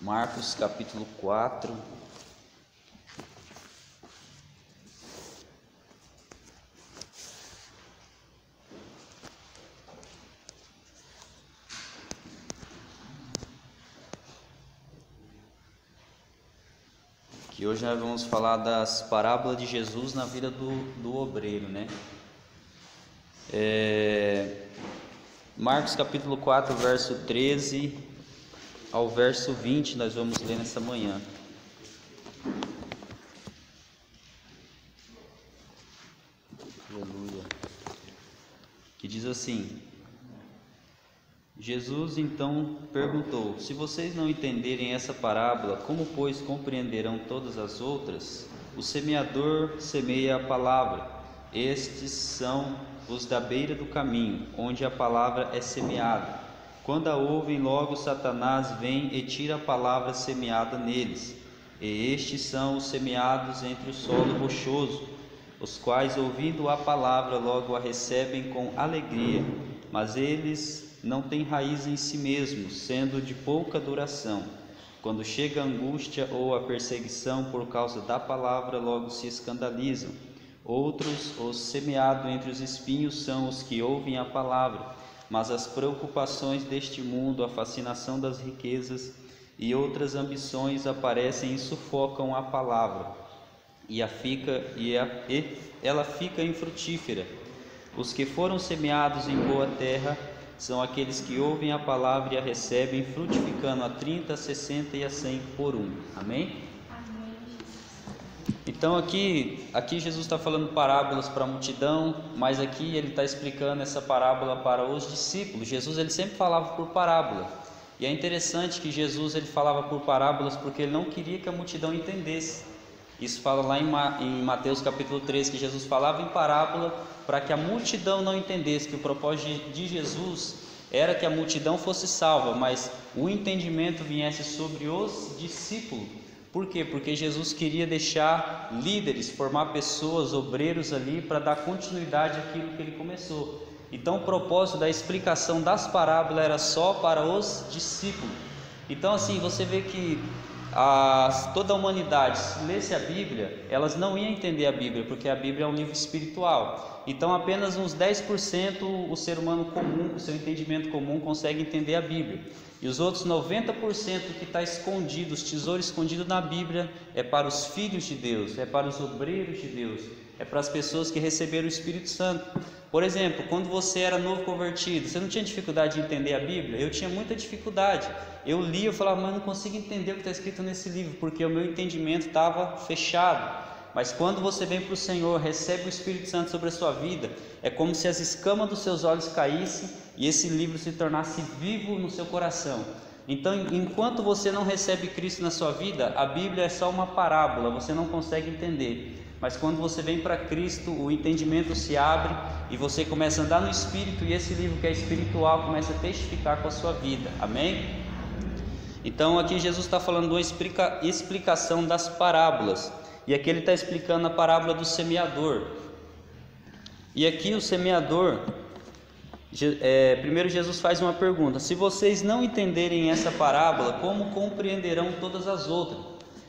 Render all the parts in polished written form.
Marcos capítulo 4. Que hoje nós vamos falar das parábolas de Jesus na vida do obreiro, né? Marcos capítulo 4, verso 13 ao verso 20, nós vamos ler nessa manhã. Aleluia. Que diz assim: Jesus então perguntou: se vocês não entenderem essa parábola, como pois compreenderão todas as outras? O semeador semeia a palavra. Estes são os da beira do caminho, onde a palavra é semeada. Quando a ouvem, logo Satanás vem e tira a palavra semeada neles. E estes são os semeados entre o solo rochoso, os quais, ouvindo a palavra, logo a recebem com alegria, mas eles não têm raiz em si mesmos, sendo de pouca duração. Quando chega a angústia ou a perseguição por causa da palavra, logo se escandalizam. Outros, os semeados entre os espinhos, são os que ouvem a palavra, mas as preocupações deste mundo, a fascinação das riquezas e outras ambições aparecem e sufocam a palavra, e ela fica infrutífera. Os que foram semeados em boa terra são aqueles que ouvem a palavra e a recebem, frutificando a 30, a 60 e a 100 por um. Amém? Então aqui Jesus está falando parábolas para a multidão, mas aqui ele está explicando essa parábola para os discípulos. Jesus ele sempre falava por parábola, e é interessante que Jesus ele falava por parábolas porque ele não queria que a multidão entendesse. Isso fala lá em Mateus capítulo 13, que Jesus falava em parábola para que a multidão não entendesse, que o propósito de Jesus era que a multidão fosse salva, mas o entendimento viesse sobre os discípulos. Por quê? Porque Jesus queria deixar líderes, formar pessoas, obreiros ali, para dar continuidade àquilo que ele começou. Então o propósito da explicação das parábolas era só para os discípulos. Então assim, você vê que toda a humanidade, se lesse a Bíblia, elas não iam entender a Bíblia, porque a Bíblia é um livro espiritual. Então apenas uns 10% o ser humano comum, o seu entendimento comum, consegue entender a Bíblia. E os outros 90% que está escondido, os tesouros escondidos na Bíblia, é para os filhos de Deus, é para os obreiros de Deus, é para as pessoas que receberam o Espírito Santo. Por exemplo, quando você era novo convertido, você não tinha dificuldade de entender a Bíblia? Eu tinha muita dificuldade. Eu lia, eu falava, mas não consigo entender o que está escrito nesse livro, porque o meu entendimento estava fechado. Mas quando você vem para o Senhor, recebe o Espírito Santo sobre a sua vida, é como se as escamas dos seus olhos caíssem e esse livro se tornasse vivo no seu coração. Então, enquanto você não recebe Cristo na sua vida, a Bíblia é só uma parábola, você não consegue entender. Mas quando você vem para Cristo, o entendimento se abre e você começa a andar no Espírito, e esse livro que é espiritual começa a testificar com a sua vida. Amém? Então aqui Jesus está falando de uma explicação das parábolas. E aqui ele está explicando a parábola do semeador. E aqui o semeador, primeiro Jesus faz uma pergunta: se vocês não entenderem essa parábola, como compreenderão todas as outras?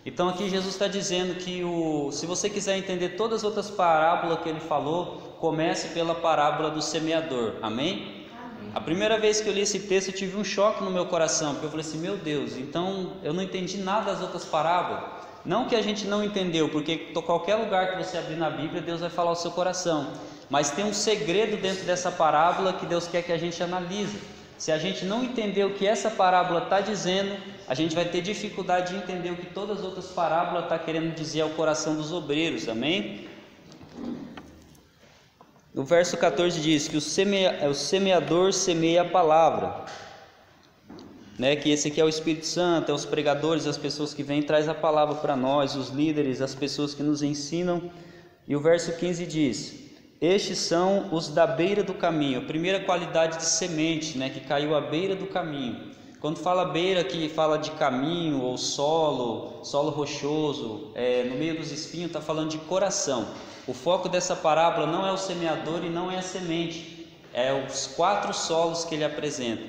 Então aqui Jesus está dizendo que se você quiser entender todas as outras parábolas que ele falou, comece pela parábola do semeador. Amém? A primeira vez que eu li esse texto, eu tive um choque no meu coração, porque eu falei assim, meu Deus, então eu não entendi nada das outras parábolas. Não que a gente não entendeu, porque qualquer lugar que você abrir na Bíblia, Deus vai falar ao seu coração. Mas tem um segredo dentro dessa parábola que Deus quer que a gente analise. Se a gente não entender o que essa parábola está dizendo, a gente vai ter dificuldade de entender o que todas as outras parábolas estão querendo dizer ao coração dos obreiros. Amém? No verso 14 diz que o semeador semeia a palavra, né? Que esse aqui é o Espírito Santo, é os pregadores, as pessoas que vêm e trazem a palavra para nós, os líderes, as pessoas que nos ensinam. E o verso 15 diz: estes são os da beira do caminho. A primeira qualidade de semente, né? Que caiu à beira do caminho. Quando fala beira, que fala de caminho ou solo rochoso, no meio dos espinhos, está falando de coração. O foco dessa parábola não é o semeador e não é a semente, é os 4 solos que ele apresenta.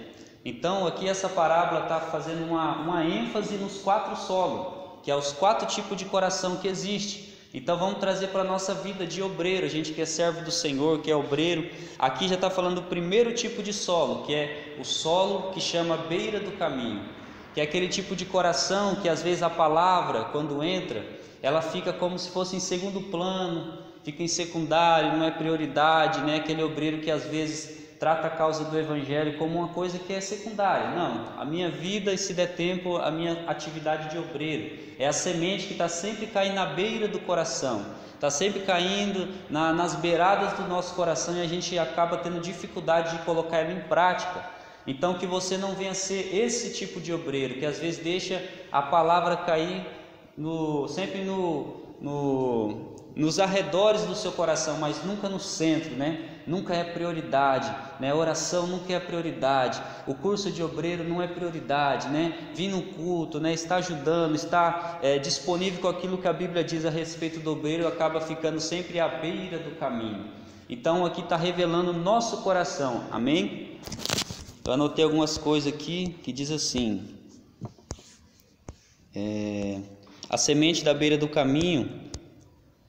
Então aqui essa parábola está fazendo uma ênfase nos 4 solos, que é os 4 tipos de coração que existe. Então vamos trazer para a nossa vida de obreiro, a gente que é servo do Senhor, que é obreiro. Aqui já está falando do primeiro tipo de solo, que é o solo que chama beira do caminho, que é aquele tipo de coração que às vezes a palavra, quando entra, ela fica como se fosse em segundo plano, fica em secundário, não é prioridade, né? Aquele obreiro que às vezes trata a causa do Evangelho como uma coisa que é secundária. Não, a minha vida, e se der tempo, a minha atividade de obreiro é a semente que está sempre caindo na beira do coração, está sempre caindo nas beiradas do nosso coração, e a gente acaba tendo dificuldade de colocar ela em prática. Então que você não venha ser esse tipo de obreiro, que às vezes deixa a palavra cair sempre nos arredores do seu coração, mas nunca no centro, né? Nunca é prioridade, né? A oração nunca é prioridade, o curso de obreiro não é prioridade, né? Vir no culto, né? Estar ajudando, estar disponível com aquilo que a Bíblia diz a respeito do obreiro, acaba ficando sempre à beira do caminho. Então aqui está revelando o nosso coração, amém? Eu anotei algumas coisas aqui que diz assim: a semente da beira do caminho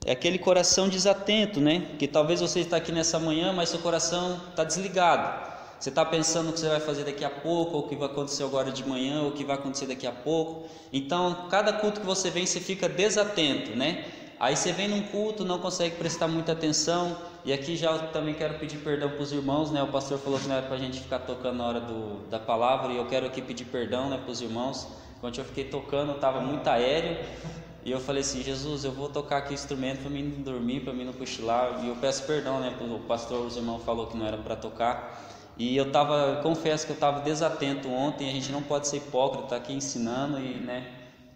é aquele coração desatento, né? Que talvez você está aqui nessa manhã, mas seu coração está desligado. Você está pensando o que você vai fazer daqui a pouco, ou o que vai acontecer agora de manhã, ou o que vai acontecer daqui a pouco. Então, cada culto que você vem, você fica desatento, né? Aí você vem num culto, não consegue prestar muita atenção. E aqui já eu também quero pedir perdão para os irmãos, né? O pastor falou que não era para a gente ficar tocando na hora da palavra, e eu quero aqui pedir perdão, né, para os irmãos. Quando eu fiquei tocando, estava muito aéreo. E eu falei assim: Jesus, eu vou tocar aqui o instrumento para mim não dormir, para mim não cochilar. E eu peço perdão, né? O pastor, os irmãos falou que não era para tocar. E eu confesso que eu estava desatento ontem. A gente não pode ser hipócrita, tá aqui ensinando,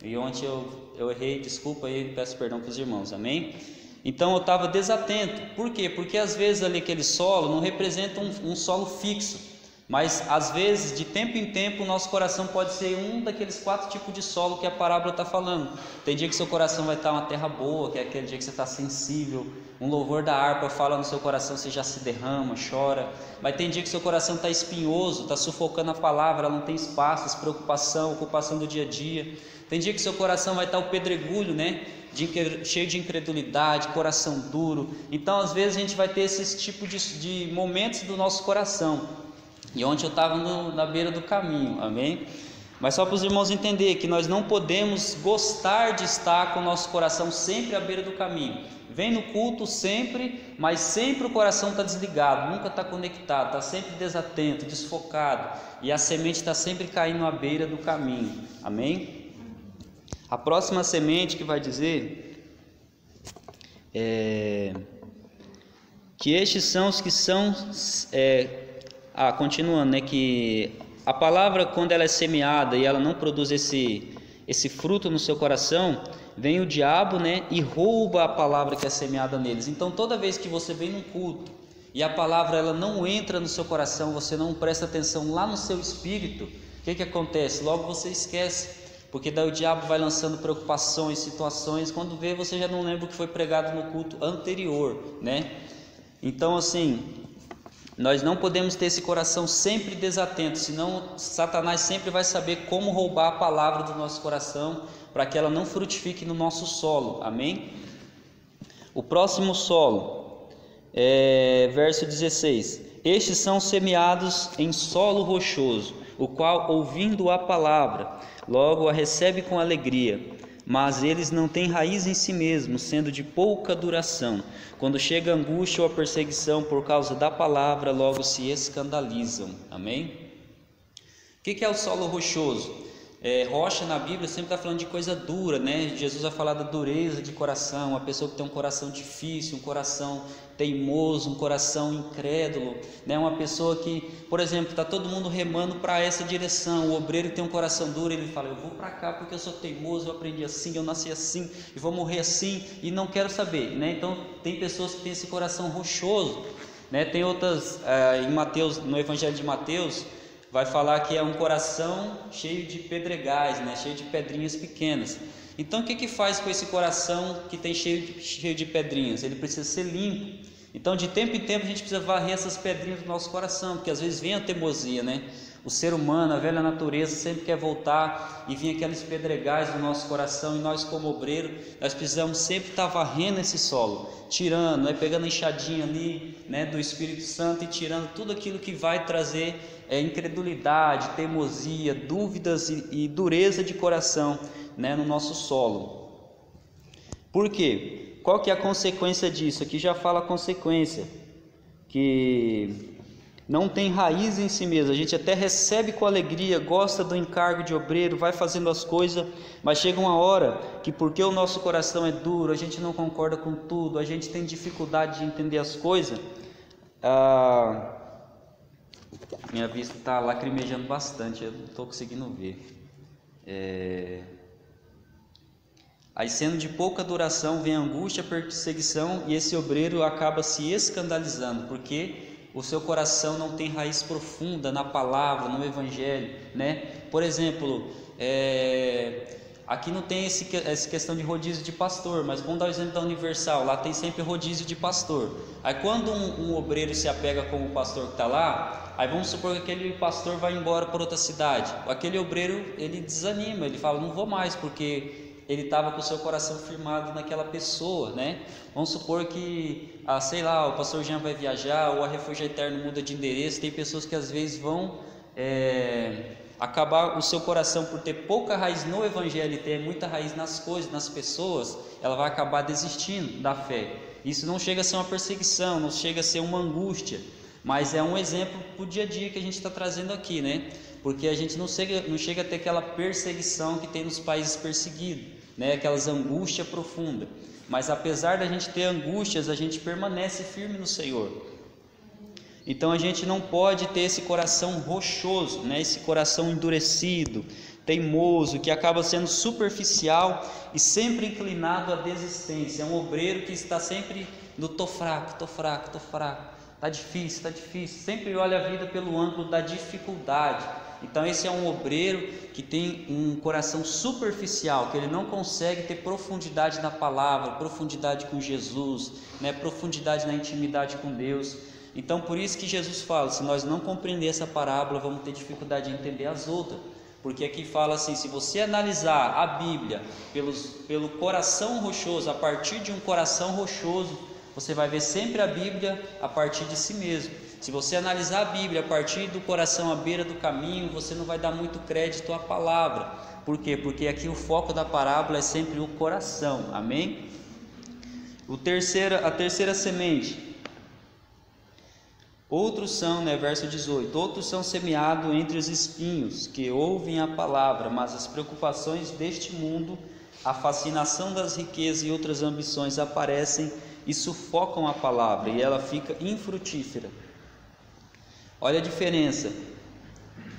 e ontem eu errei, desculpa aí, peço perdão para os irmãos, amém? Então eu estava desatento. Por quê? Porque às vezes ali aquele solo não representa um solo fixo. Mas às vezes, de tempo em tempo, o nosso coração pode ser um daqueles 4 tipos de solo que a parábola está falando. Tem dia que seu coração vai estar uma terra boa, que é aquele dia que você está sensível, um louvor da harpa fala no seu coração, você já se derrama, chora. Mas tem dia que seu coração está espinhoso, está sufocando a palavra, ela não tem espaço, preocupação, ocupação do dia a dia. Tem dia que seu coração vai estar o pedregulho, né? Cheio de incredulidade, coração duro. Então às vezes a gente vai ter esses tipos de momentos do nosso coração. E ontem eu estava na beira do caminho, amém? Mas só para os irmãos entenderem que nós não podemos gostar de estar com o nosso coração sempre à beira do caminho. Vem no culto sempre, mas sempre o coração está desligado, nunca está conectado, está sempre desatento, desfocado. E a semente está sempre caindo à beira do caminho, amém? A próxima semente que vai dizer que estes são os que são... continuando, né, que a palavra, quando ela é semeada e ela não produz esse fruto no seu coração, vem o diabo, né, e rouba a palavra que é semeada neles. Então toda vez que você vem num culto e a palavra ela não entra no seu coração, você não presta atenção lá no seu espírito, o que acontece? Logo você esquece, porque daí o diabo vai lançando preocupações, situações, quando vê você já não lembra o que foi pregado no culto anterior, né? Então assim, nós não podemos ter esse coração sempre desatento, senão Satanás sempre vai saber como roubar a palavra do nosso coração, para que ela não frutifique no nosso solo, amém? O próximo solo, verso 16: estes são semeados em solo rochoso, o qual, ouvindo a palavra, logo a recebe com alegria. Mas eles não têm raiz em si mesmos, sendo de pouca duração. Quando chega a angústia ou a perseguição por causa da palavra, logo se escandalizam. Amém? O que é o solo rochoso? Rocha na Bíblia sempre está falando de coisa dura, né? Jesus vai falar da dureza de coração, uma pessoa que tem um coração difícil, um coração teimoso, um coração incrédulo, né? Uma pessoa que, por exemplo, está todo mundo remando para essa direção, o obreiro tem um coração duro, ele fala: eu vou para cá porque eu sou teimoso, eu aprendi assim, eu nasci assim, e vou morrer assim, e não quero saber, né? Então tem pessoas que têm esse coração rochoso, né? Tem outras, em Mateus, no Evangelho de Mateus, vai falar que é um coração cheio de pedregais, né? Cheio de pedrinhas pequenas. Então o que faz com esse coração que tem cheio de pedrinhas? Ele precisa ser limpo. Então de tempo em tempo a gente precisa varrer essas pedrinhas do nosso coração, porque às vezes vem a teimosia, né? O ser humano, a velha natureza, sempre quer voltar e vir aqueles pedregais no nosso coração, e nós, como obreiro, nós precisamos sempre estar varrendo esse solo, tirando, pegando a enxadinha ali, do Espírito Santo, e tirando tudo aquilo que vai trazer incredulidade, teimosia, dúvidas e dureza de coração, no nosso solo. Por quê? Qual que é a consequência disso? Aqui já fala a consequência, que não tem raiz em si mesmo. A gente até recebe com alegria, gosta do encargo de obreiro, vai fazendo as coisas, mas chega uma hora que, porque o nosso coração é duro, a gente não concorda com tudo, a gente tem dificuldade de entender as coisas, minha vista está lacrimejando bastante, eu não estou conseguindo ver. Aí, sendo de pouca duração, vem a angústia, a perseguição, e esse obreiro acaba se escandalizando, porque o seu coração não tem raiz profunda na palavra, no evangelho, Por exemplo, aqui não tem essa questão de rodízio de pastor, mas vamos dar o exemplo da Universal, lá tem sempre rodízio de pastor. Aí quando um obreiro se apega com o pastor que está lá, aí vamos supor que aquele pastor vai embora para outra cidade, aquele obreiro, ele desanima, ele fala, não vou mais, porque ele estava com o seu coração firmado naquela pessoa, Vamos supor que, sei lá, o pastor Jean vai viajar, ou a Refúgio Eterno muda de endereço. Tem pessoas que às vezes vão acabar o seu coração, por ter pouca raiz no evangelho e ter muita raiz nas coisas, nas pessoas, ela vai acabar desistindo da fé. Isso não chega a ser uma perseguição, não chega a ser uma angústia, mas é um exemplo para o dia a dia que a gente está trazendo aqui, Porque a gente não chega a ter aquela perseguição que tem nos países perseguidos, aquelas angústias profundas, mas apesar da gente ter angústias, a gente permanece firme no Senhor. Então a gente não pode ter esse coração rochoso, esse coração endurecido, teimoso, que acaba sendo superficial e sempre inclinado à desistência. É um obreiro que está sempre no tô fraco, tá difícil, sempre olha a vida pelo ângulo da dificuldade. Então esse é um obreiro que tem um coração superficial, que ele não consegue ter profundidade na palavra, profundidade com Jesus, profundidade na intimidade com Deus. Então por isso que Jesus fala, se nós não compreender essa parábola, vamos ter dificuldade de entender as outras. Porque aqui fala assim, se você analisar a Bíblia pelo coração rochoso, a partir de um coração rochoso, você vai ver sempre a Bíblia a partir de si mesmo. Se você analisar a Bíblia a partir do coração à beira do caminho, você não vai dar muito crédito à palavra. Por quê? Porque aqui o foco da parábola é sempre o coração. Amém? A terceira semente. Outros são, verso 18, outros são semeados entre os espinhos, que ouvem a palavra, mas as preocupações deste mundo, a fascinação das riquezas e outras ambições aparecem e sufocam a palavra, e ela fica infrutífera. Olha a diferença.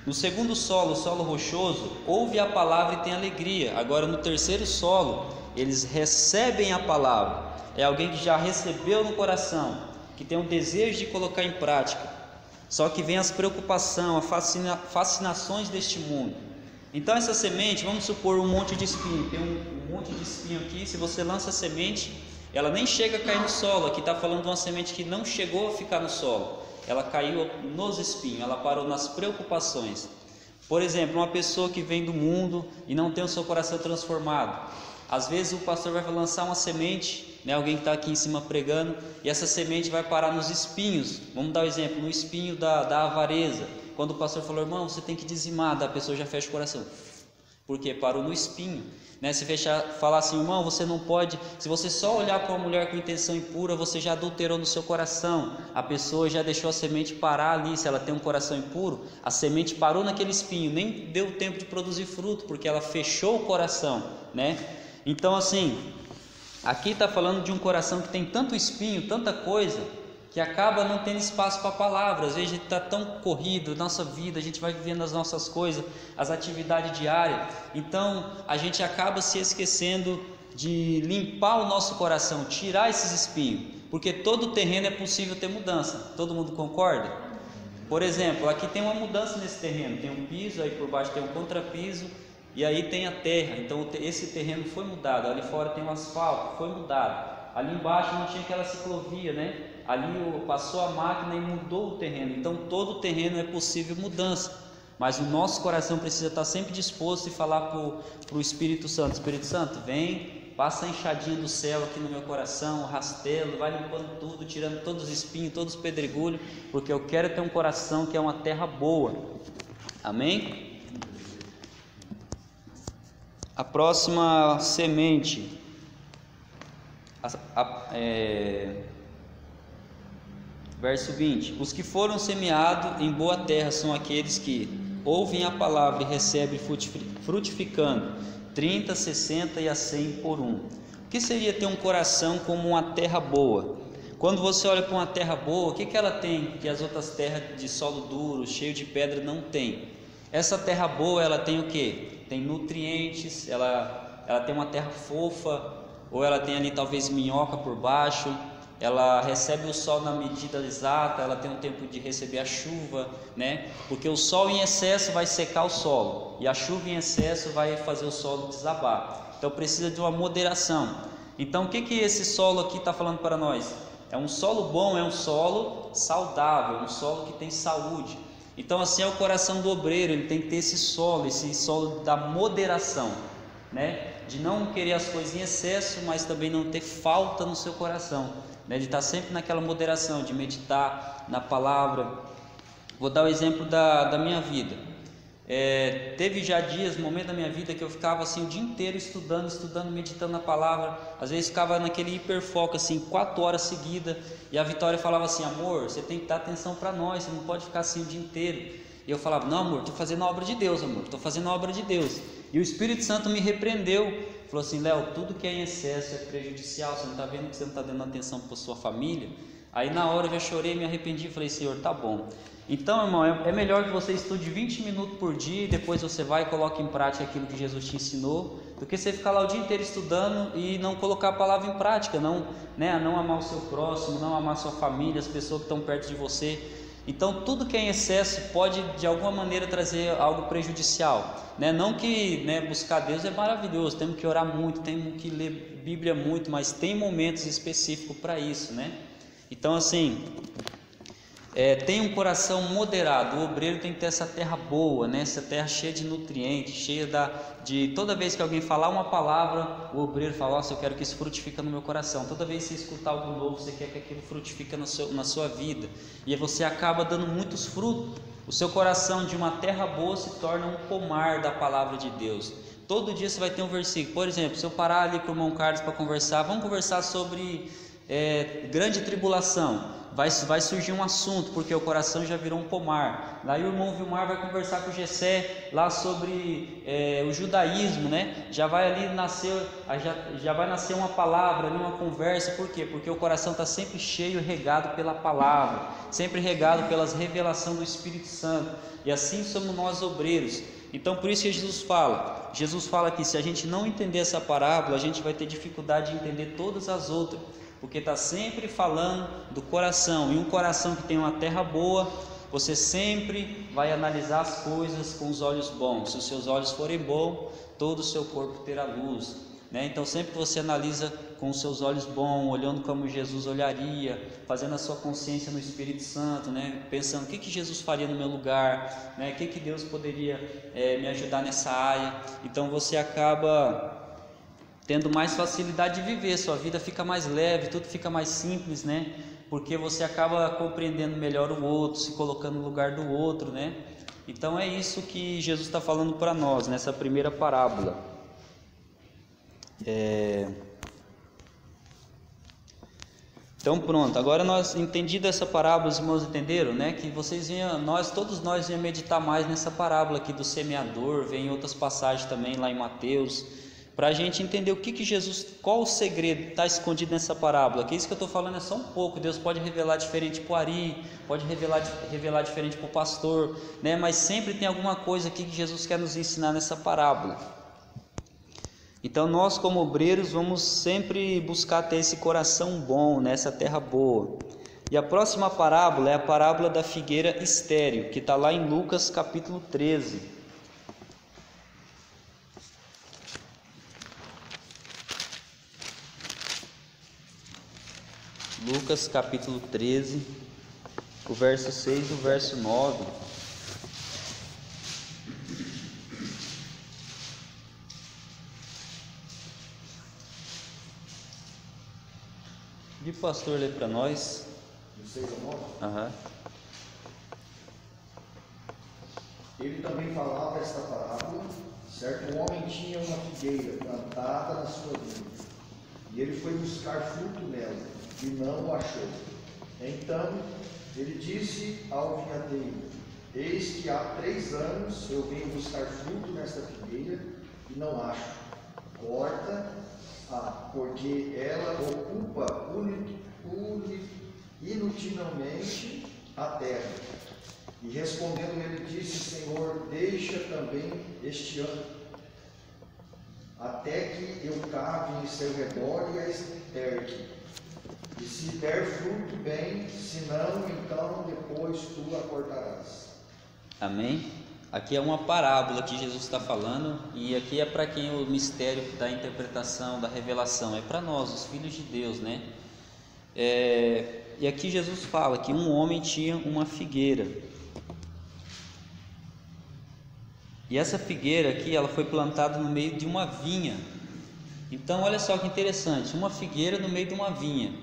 No segundo solo, o solo rochoso, ouve a palavra e tem alegria. Agora no terceiro solo, eles recebem a palavra. É alguém que já recebeu no coração, que tem o desejo de colocar em prática. Só que vem as preocupações, as fascinações deste mundo. Então essa semente, vamos supor um monte de espinho. Tem um monte de espinho aqui. Se você lança a semente, ela nem chega a cair no solo. Aqui está falando de uma semente que não chegou a ficar no solo. Ela caiu nos espinhos, ela parou nas preocupações. Por exemplo, uma pessoa que vem do mundo e não tem o seu coração transformado. Às vezes o pastor vai lançar uma semente, alguém que está aqui em cima pregando, e essa semente vai parar nos espinhos. Vamos dar um exemplo, no espinho da avareza. Quando o pastor falou, irmão, você tem que dizimar, a pessoa já fecha o coração. Por quê? Parou no espinho. Se falar assim, irmão, você não pode, se você só olhar para uma mulher com intenção impura, você já adulterou no seu coração, a pessoa já deixou a semente parar ali. Se ela tem um coração impuro, a semente parou naquele espinho, nem deu tempo de produzir fruto, porque ela fechou o coração, Então assim, aqui está falando de um coração que tem tanto espinho, tanta coisa, que acaba não tendo espaço para a palavra. Às vezes a gente está tão corrido, nossa vida, a gente vai vivendo as nossas coisas, as atividades diárias, então a gente acaba se esquecendo de limpar o nosso coração, tirar esses espinhos, porque todo terreno é possível ter mudança. Todo mundo concorda? Por exemplo, aqui tem uma mudança nesse terreno, tem um piso, aí por baixo tem um contrapiso, e aí tem a terra. Então esse terreno foi mudado, ali fora tem um asfalto, foi mudado. Ali embaixo não tinha aquela ciclovia, Ali passou a máquina e mudou o terreno. Então todo o terreno é possível mudança, mas o nosso coração precisa estar sempre disposto e falar para o Espírito Santo: Espírito Santo, vem, passa a enxadinha do céu aqui no meu coração, o rastelo, vai limpando tudo, tirando todos os espinhos, todos os pedregulhos, porque eu quero ter um coração que é uma terra boa. Amém? A próxima semente, verso 20: os que foram semeados em boa terra são aqueles que ouvem a palavra e recebem frutificando 30, 60 e a 100 por um. O que seria ter um coração como uma terra boa? Quando você olha para uma terra boa, o que ela tem que as outras terras de solo duro, cheio de pedra, não tem? Essa terra boa, ela tem o que? Tem nutrientes, ela tem uma terra fofa, ou ela tem ali talvez minhoca por baixo, ela recebe o sol na medida exata, ela tem um tempo de receber a chuva, né? Porque o sol em excesso vai secar o solo, e a chuva em excesso vai fazer o solo desabar. Então precisa de uma moderação. Então o que esse solo aqui está falando para nós? É um solo bom, é um solo saudável, um solo que tem saúde. Então assim é o coração do obreiro, ele tem que ter esse solo da moderação, né? De não querer as coisas em excesso, mas também não ter falta no seu coração, né? De estar sempre naquela moderação, de meditar na palavra. Vou dar o exemplo da minha vida. Teve já dias, momentos da minha vida que eu ficava assim o dia inteiro estudando, meditando na palavra. Às vezes ficava naquele hiperfoco assim 4 horas seguidas, e a Vitória falava assim: amor, você tem que dar atenção para nós, você não pode ficar assim o dia inteiro. E eu falava: não, amor, estou fazendo a obra de Deus, amor, estou fazendo a obra de Deus. E o Espírito Santo me repreendeu, falou assim: Léo, tudo que é em excesso é prejudicial, você não está vendo que você não está dando atenção para a sua família? Aí na hora eu já chorei, me arrependi e falei: Senhor, tá bom. Então, irmão, é melhor que você estude 20 minutos por dia e depois você vai e coloque em prática aquilo que Jesus te ensinou, do que você ficar lá o dia inteiro estudando e não colocar a palavra em prática, não amar o seu próximo, não amar a sua família, as pessoas que estão perto de você. Então tudo que é em excesso pode de alguma maneira trazer algo prejudicial, né? Não que buscar Deus é maravilhoso, temos que orar muito, temos que ler Bíblia muito, mas tem momentos específicos para isso, né? Então assim, tem um coração moderado. O obreiro tem que ter essa terra boa, né? Essa terra cheia de nutrientes, cheia de toda vez que alguém falar uma palavra, o obreiro fala: nossa, eu quero que isso frutifique no meu coração. Toda vez que você escutar algo novo, você quer que aquilo frutifique na sua vida, e aí você acaba dando muitos frutos. O seu coração de uma terra boa se torna um pomar da palavra de Deus. Todo dia você vai ter um versículo. Por exemplo, se eu parar ali com o irmão Carlos para conversar, vamos conversar sobre grande tribulação. Vai surgir um assunto, porque o coração já virou um pomar. Daí o irmão Vilmar vai conversar com o Gessé lá sobre o judaísmo, né? Já vai ali nascer, já vai nascer uma palavra, uma conversa. Por quê? Porque o coração está sempre cheio, regado pela palavra, sempre regado pelas revelações do Espírito Santo. E assim somos nós obreiros. Então por isso que Jesus fala que se a gente não entender essa parábola, a gente vai ter dificuldade de entender todas as outras, porque está sempre falando do coração, e um coração que tem uma terra boa, você sempre vai analisar as coisas com os olhos bons. Se os seus olhos forem bons, todo o seu corpo terá luz, né? Então sempre você analisa com os seus olhos bons, olhando como Jesus olharia, fazendo a sua consciência no Espírito Santo, né? Pensando o que Jesus faria no meu lugar, né? O que Deus poderia me ajudar nessa área. Então você acaba tendo mais facilidade de viver, sua vida fica mais leve, tudo fica mais simples, né? Porque você acaba compreendendo melhor o outro, se colocando no lugar do outro, né? Então é isso que Jesus está falando para nós nessa primeira parábola. Então pronto, agora nós entendido essa parábola, os irmãos entenderam, né? Que todos nós iam meditar mais nessa parábola aqui do semeador, vem outras passagens também lá em Mateus, para a gente entender o que Jesus, qual o segredo está escondido nessa parábola. Que isso que eu estou falando é só um pouco. Deus pode revelar diferente para o Ari, pode revelar diferente para o pastor, né? Mas sempre tem alguma coisa aqui que Jesus quer nos ensinar nessa parábola. Então nós como obreiros vamos sempre buscar ter esse coração bom, nessa terra boa. E a próxima parábola é a parábola da figueira estéril, que está lá em Lucas capítulo 13. Lucas capítulo 13, o verso 6 e o verso 9. pastor ler para nós. Do 6 ao 9? Aham. Ele também falava esta parábola. Certo homem tinha uma figueira plantada na sua vinha, e ele foi buscar fruto nela, e não o achou. Então ele disse ao vinhadeiro: eis que há 3 anos eu venho buscar fruto nesta figueira, e não acho. Corta-a, porque ela ocupa inutilmente a terra. E respondendo ele disse: Senhor, deixa também este ano, até que eu cave em seu redor e a esterque. E se der fruto, bem, se não, então depois tu a cortarás. Amém? Aqui é uma parábola que Jesus está falando, e aqui é para quem o mistério da interpretação, da revelação, é para nós, os filhos de Deus, né? E aqui Jesus fala que um homem tinha uma figueira. E essa figueira aqui, ela foi plantada no meio de uma vinha. Então, olha só que interessante, uma figueira no meio de uma vinha.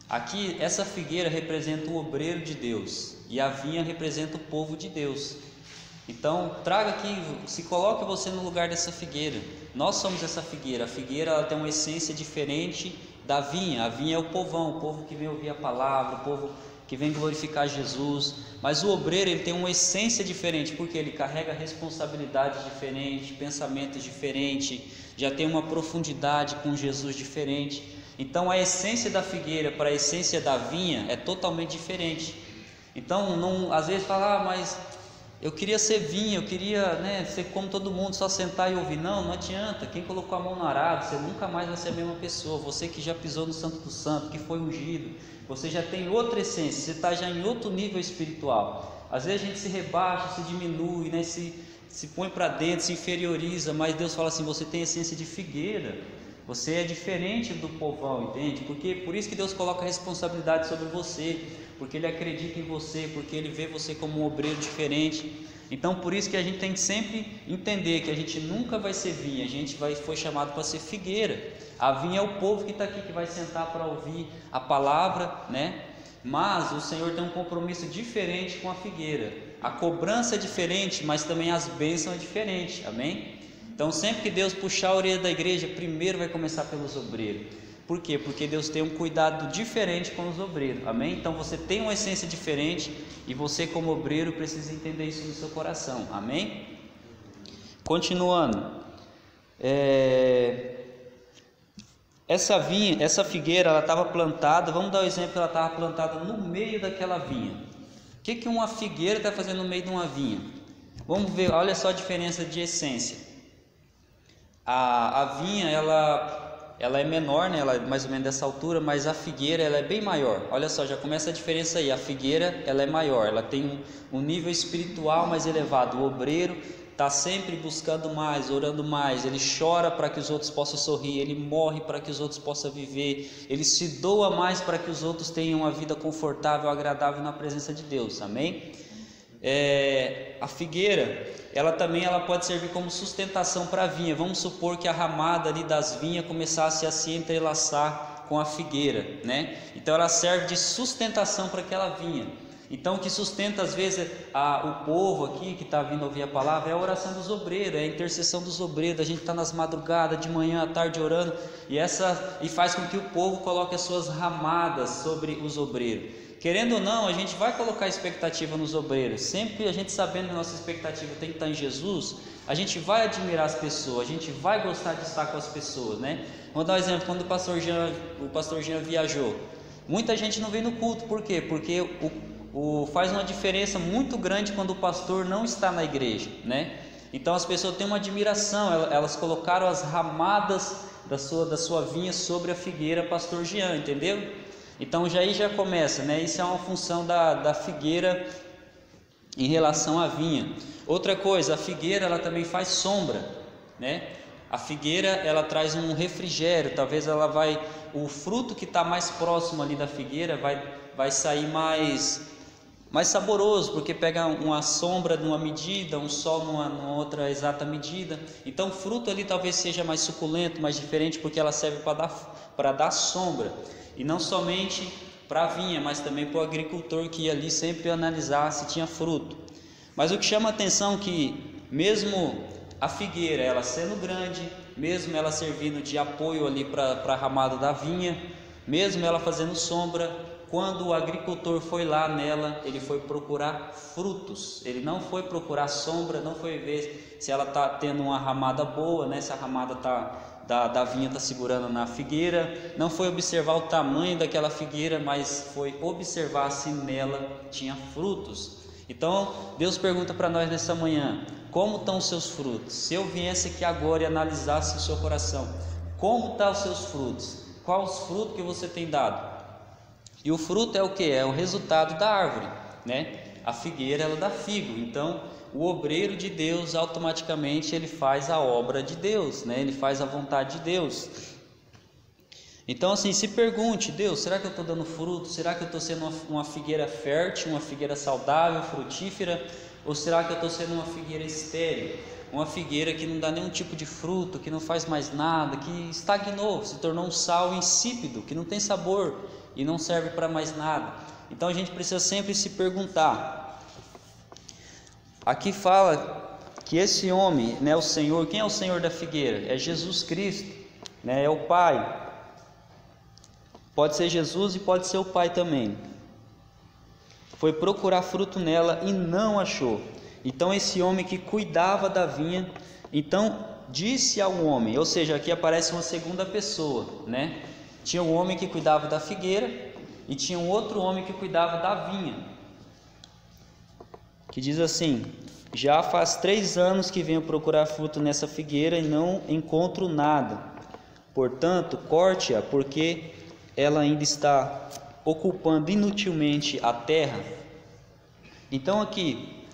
Aqui, essa figueira representa o obreiro de Deus, e a vinha representa o povo de Deus. Então, traga aqui, se coloque você no lugar dessa figueira. Nós somos essa figueira. A figueira, ela tem uma essência diferente da vinha. A vinha é o povão, o povo que vem ouvir a palavra, o povo que vem glorificar Jesus. Mas o obreiro, ele tem uma essência diferente, porque ele carrega responsabilidades diferentes, pensamentos diferentes, já tem uma profundidade com Jesus diferente. Então a essência da figueira para a essência da vinha é totalmente diferente. Então não, às vezes fala, mas eu queria ser vinha, eu queria, ser como todo mundo, só sentar e ouvir. Não adianta. Quem colocou a mão no arado, você nunca mais vai ser a mesma pessoa. Você que já pisou no Santo do Santo, que foi ungido, você já tem outra essência, você está já em outro nível espiritual. Às vezes a gente se rebaixa, se diminui, se põe para dentro, se inferioriza, mas Deus fala assim: você tem essência de figueira, você é diferente do povão, entende? Porque por isso que Deus coloca a responsabilidade sobre você, porque Ele acredita em você, porque Ele vê você como um obreiro diferente. Então por isso que a gente tem que sempre entender que a gente nunca vai ser vinha, a gente foi chamado para ser figueira. A vinha é o povo que está aqui, que vai sentar para ouvir a palavra, Mas o Senhor tem um compromisso diferente com a figueira. A cobrança é diferente, mas também as bênçãos é diferente, amém? Então sempre que Deus puxar a orelha da igreja, primeiro vai começar pelos obreiros. Por quê? Porque Deus tem um cuidado diferente com os obreiros, amém? Então você tem uma essência diferente, e você como obreiro precisa entender isso no seu coração, amém? Continuando, essa figueira, ela estava plantada, vamos dar o exemplo, ela estava plantada no meio daquela vinha. O que uma figueira está fazendo no meio de uma vinha? Vamos ver, olha só a diferença de essência. A vinha, ela é menor, ela é mais ou menos dessa altura, mas a figueira, ela é bem maior. Olha só, já começa a diferença aí. A figueira, ela é maior, ela tem um nível espiritual mais elevado. O obreiro está sempre buscando mais, orando mais. Ele chora para que os outros possam sorrir, ele morre para que os outros possam viver, ele se doa mais para que os outros tenham uma vida confortável, agradável na presença de Deus, amém? A figueira, ela pode servir como sustentação para a vinha. Vamos supor que a ramada ali das vinhas começasse a se entrelaçar com a figueira, Então ela serve de sustentação para aquela vinha. Então o que sustenta às vezes o povo aqui que está vindo ouvir a palavra é a oração dos obreiros, é a intercessão dos obreiros. A gente está nas madrugadas, de manhã à tarde orando, e faz com que o povo coloque as suas ramadas sobre os obreiros. Querendo ou não, a gente vai colocar expectativa nos obreiros. Sempre a gente sabendo que a nossa expectativa tem que estar em Jesus, a gente vai admirar as pessoas, a gente vai gostar de estar com as pessoas, Vou dar um exemplo. Quando o pastor Jean viajou, muita gente não veio no culto. Por quê? Porque faz uma diferença muito grande quando o pastor não está na igreja, Então as pessoas têm uma admiração, elas colocaram as ramadas da sua vinha sobre a figueira pastor Jean, entendeu? Então já começa, Isso é uma função da figueira em relação à vinha. Outra coisa, a figueira, ela também faz sombra, A figueira, ela traz um refrigério. Talvez o fruto que está mais próximo ali da figueira vai sair mais saboroso, porque pega uma sombra numa medida, um sol numa outra exata medida. Então o fruto ali talvez seja mais suculento, mais diferente, porque ela serve para dar sombra. E não somente para a vinha, mas também para o agricultor que ia ali sempre analisar se tinha fruto. Mas o que chama a atenção é que mesmo a figueira, ela sendo grande, mesmo ela servindo de apoio ali para a ramada da vinha, mesmo ela fazendo sombra, quando o agricultor foi lá nela, ele foi procurar frutos. Ele não foi procurar sombra, não foi ver se ela está tendo uma ramada boa, né? Se a ramada da vinha está segurando na figueira. Não foi observar o tamanho daquela figueira, mas foi observar se nela tinha frutos. Então Deus pergunta para nós nessa manhã: como estão os seus frutos? Se eu viesse aqui agora e analisasse o seu coração, como estão os seus frutos? Quais os frutos que você tem dado? E o fruto é o que? É o resultado da árvore, né? A figueira, ela dá figo. Então o obreiro de Deus, automaticamente ele faz a obra de Deus, né? Ele faz a vontade de Deus. Então assim, se pergunte: Deus, será que eu estou dando fruto? Será que eu estou sendo uma figueira fértil, uma figueira saudável, frutífera? Ou será que eu estou sendo uma figueira estéril? Uma figueira que não dá nenhum tipo de fruto, que não faz mais nada, que estagnou, se tornou um sal insípido, que não tem sabor e não serve para mais nada. Então a gente precisa sempre se perguntar. Aqui fala que esse homem, né, o Senhor, quem é o Senhor da figueira? É Jesus Cristo, né, é o Pai. Pode ser Jesus e pode ser o Pai também. Foi procurar fruto nela e não achou. Então esse homem que cuidava da vinha, então disse ao homem, ou seja, aqui aparece uma segunda pessoa, né? Tinha um homem que cuidava da figueira e tinha um outro homem que cuidava da vinha, que diz assim: já faz 3 anos que venho procurar fruto nessa figueira e não encontro nada, portanto corte-a, porque ela ainda está ocupando inutilmente a terra. Então aqui,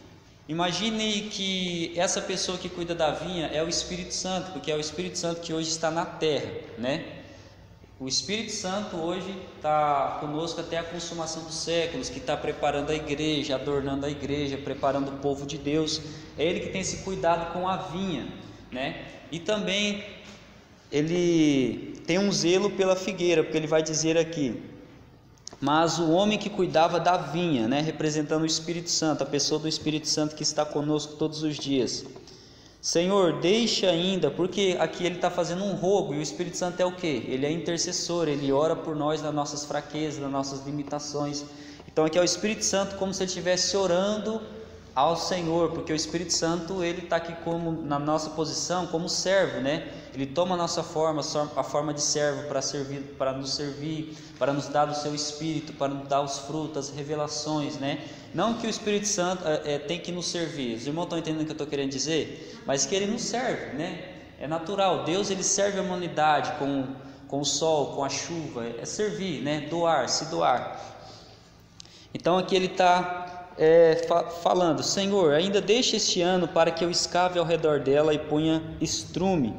imagine que essa pessoa que cuida da vinha é o Espírito Santo, porque é o Espírito Santo que hoje está na terra, né? O Espírito Santo hoje está conosco até a consumação dos séculos, que está preparando a igreja, adornando a igreja, preparando o povo de Deus. É Ele que tem esse cuidado com a vinha, né? E também Ele tem um zelo pela figueira, porque Ele vai dizer aqui: mas o homem que cuidava da vinha, né, representando o Espírito Santo, a pessoa do Espírito Santo que está conosco todos os dias: Senhor, deixa ainda, porque aqui ele está fazendo um rogo, e o Espírito Santo é o que? Ele é intercessor, ele ora por nós nas nossas fraquezas, nas nossas limitações. Então aqui é o Espírito Santo como se ele estivesse orando ao Senhor, porque o Espírito Santo ele está aqui como na nossa posição como servo, né? Ele toma a nossa forma, a forma de servo para nos servir, para nos dar o seu Espírito, para nos dar os frutos, as revelações, né? Não que o Espírito Santo tem que nos servir. Os irmãos estão entendendo o que eu estou querendo dizer? Mas que ele nos serve, né? É natural. Deus ele serve a humanidade com o sol, com a chuva. É servir, né? Doar, se doar. Então aqui ele está falando: Senhor, ainda deixa este ano para que eu escave ao redor dela e ponha estrume.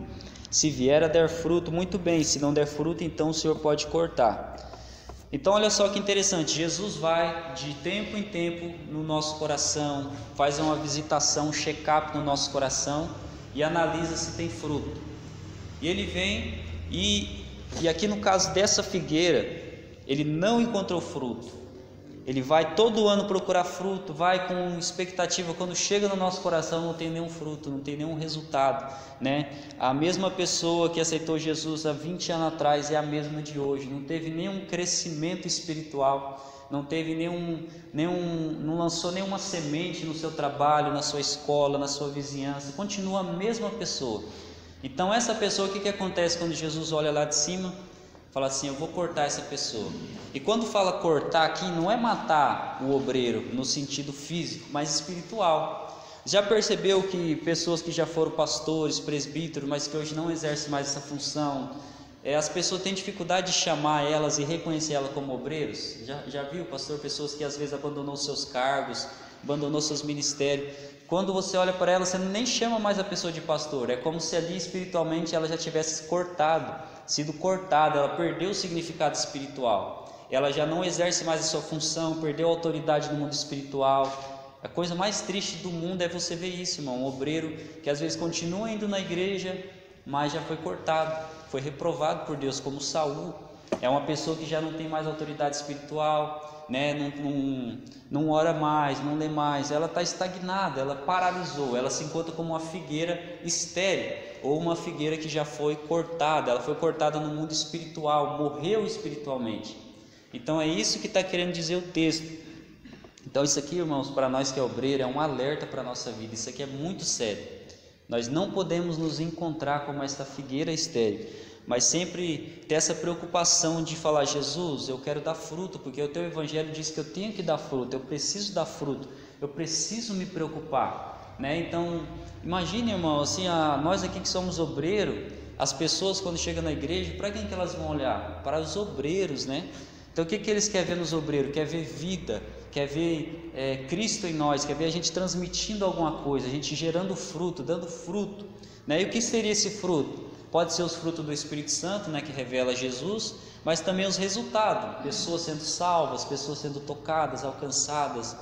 Se vier a dar fruto, muito bem. Se não der fruto, então o Senhor pode cortar. Então olha só que interessante, Jesus vai de tempo em tempo no nosso coração, faz uma visitação, um check-up no nosso coração e analisa se tem fruto. E ele vem e aqui no caso dessa figueira, ele não encontrou fruto. Ele vai todo ano procurar fruto, vai com expectativa, quando chega no nosso coração não tem nenhum fruto, não tem nenhum resultado, né? A mesma pessoa que aceitou Jesus há 20 anos atrás é a mesma de hoje, não teve nenhum crescimento espiritual, não teve não lançou nenhuma semente no seu trabalho, na sua escola, na sua vizinhança, continua a mesma pessoa. Então essa pessoa, o que acontece quando Jesus olha lá de cima? Fala assim: eu vou cortar essa pessoa. E quando fala cortar aqui, não é matar o obreiro no sentido físico, mas espiritual. Já percebeu que pessoas que já foram pastores, presbíteros, mas que hoje não exercem mais essa função, as pessoas têm dificuldade de chamar elas e reconhecer elas como obreiros? Já viu, pastor, pessoas que às vezes abandonou seus cargos, abandonou seus ministérios? Quando você olha para ela, você nem chama mais a pessoa de pastor, é como se ali espiritualmente ela já tivesse sido cortada, ela perdeu o significado espiritual, ela já não exerce mais a sua função, perdeu a autoridade no mundo espiritual. A coisa mais triste do mundo é você ver isso, irmão, um obreiro que às vezes continua indo na igreja, mas já foi cortado, foi reprovado por Deus, como Saul, É uma pessoa que já não tem mais autoridade espiritual, né? Não ora mais, não lê mais, ela está estagnada, ela paralisou, ela se encontra como uma figueira estéril, ou uma figueira que já foi cortada, ela foi cortada no mundo espiritual, morreu espiritualmente. Então é isso que está querendo dizer o texto. Então isso aqui, irmãos, para nós que é obreiro, é um alerta para a nossa vida, isso aqui é muito sério. Nós não podemos nos encontrar como esta figueira estéril, mas sempre ter essa preocupação de falar: Jesus, eu quero dar fruto, porque o teu evangelho diz que eu tenho que dar fruto, eu preciso dar fruto, eu preciso me preocupar, né? Então, imagine, irmão, assim, nós aqui que somos obreiros, as pessoas quando chegam na igreja, para quem que elas vão olhar? Para os obreiros, né? Então o que eles querem ver nos obreiros? Quer ver vida, quer ver Cristo em nós, quer ver a gente transmitindo alguma coisa, a gente gerando fruto, dando fruto, né? E o que seria esse fruto? Pode ser os frutos do Espírito Santo, né, que revela Jesus, mas também os resultados, pessoas sendo salvas, pessoas sendo tocadas, alcançadas.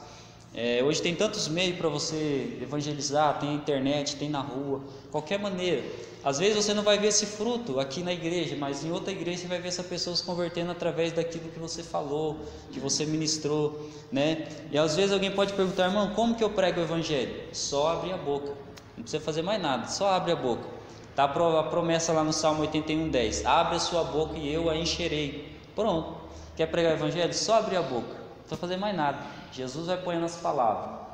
Hoje tem tantos meios para você evangelizar, tem a internet, tem na rua, qualquer maneira. Às vezes você não vai ver esse fruto aqui na igreja, mas em outra igreja você vai ver essa pessoa se convertendo através daquilo que você falou, que você ministrou, né? E às vezes alguém pode perguntar: irmão, como que eu prego o evangelho? Só abrir a boca, não precisa fazer mais nada, só abre a boca. Está a promessa lá no Salmo 81:10, abre a sua boca e eu a encherei. Pronto, quer pregar o evangelho? Só abrir a boca, não precisa fazer mais nada, Jesus vai pôr nas palavras.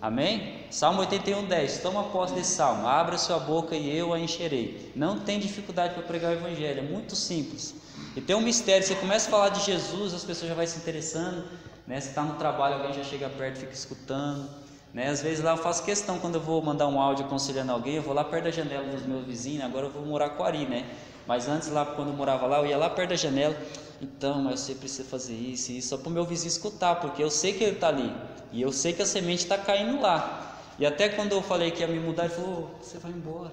Amém? Salmo 81:10, toma posse desse salmo: abra sua boca e eu a encherei. Não tem dificuldade para pregar o evangelho, é muito simples. E tem um mistério: você começa a falar de Jesus, as pessoas já vão se interessando, né? Você está no trabalho, alguém já chega perto, fica escutando, né? Às vezes lá eu faço questão, quando eu vou mandar um áudio aconselhando alguém, eu vou lá perto da janela dos meus vizinhos. Agora eu vou morar com Ari, né? Mas antes, lá quando eu morava lá, eu ia lá perto da janela. Então, mas você precisa fazer isso e isso, só para o meu vizinho escutar, porque eu sei que ele está ali, e eu sei que a semente está caindo lá. E até quando eu falei que ia me mudar, ele falou: você vai embora,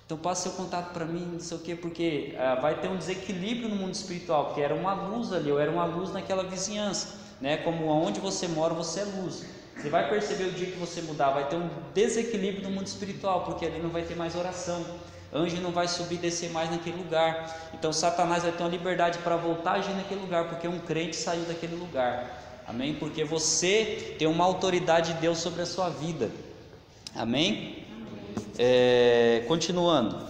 então passa seu contato para mim, não sei o quê, porque vai ter um desequilíbrio no mundo espiritual, porque era uma luz ali, eu era uma luz naquela vizinhança, né? Como onde você mora, você é luz. Você vai perceber o dia que você mudar, vai ter um desequilíbrio no mundo espiritual, porque ali não vai ter mais oração, anjo não vai subir e descer mais naquele lugar. Então Satanás vai ter uma liberdade para voltar a agir naquele lugar, porque um crente saiu daquele lugar. Amém? Porque você tem uma autoridade de Deus sobre a sua vida. Amém? Continuando.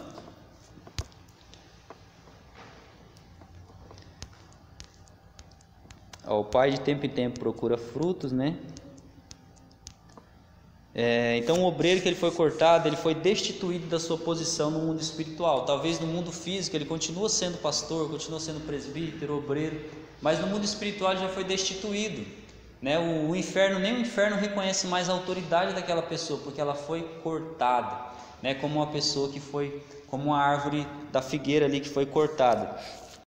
O pai de tempo em tempo procura frutos, né? Então o obreiro que ele foi cortado, ele foi destituído da sua posição no mundo espiritual. Talvez no mundo físico ele continua sendo pastor, continua sendo presbítero, obreiro, mas no mundo espiritual ele já foi destituído, né? O inferno, nem o inferno reconhece mais a autoridade daquela pessoa, porque ela foi cortada, né? Como uma pessoa que foi, como uma árvore da figueira ali que foi cortada.